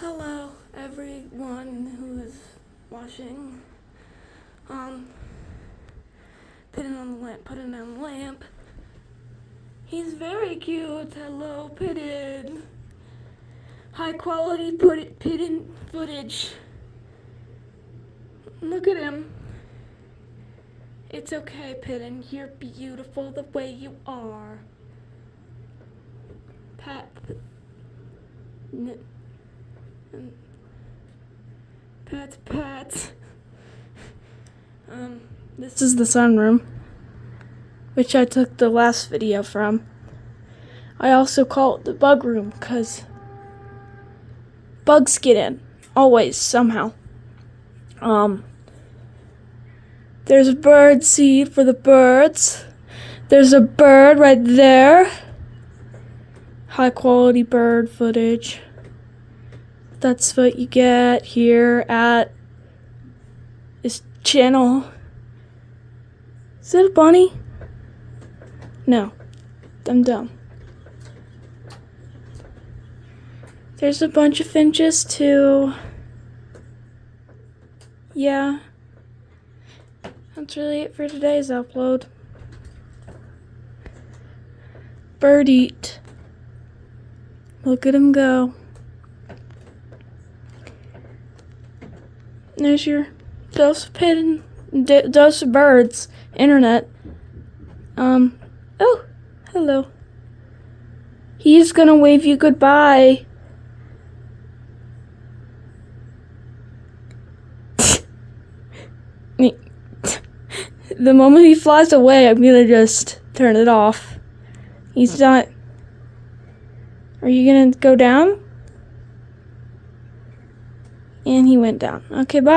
Hello, everyone who is watching. Put it on the lamp. He's very cute. Hello, Pitted. High quality Pitted footage. Look at him. It's okay, Pitted. You're beautiful the way you are. Pat. Pat. This is the sunroom, which I took the last video from. I also call it the bug room because bugs get in, always, somehow. There's a bird seed for the birds. There's a bird right there. High quality bird footage. That's what you get here at this channel. Is that a bunny? No. I'm dumb. There's a bunch of finches too. Yeah. That's really it for today's upload. Bird eat. Look at him go. There's your dose of birds. Internet. Oh, hello. He's gonna wave you goodbye. The moment he flies away, I'm gonna just turn it off. He's not. Are you gonna go down? And he went down. Okay, bye.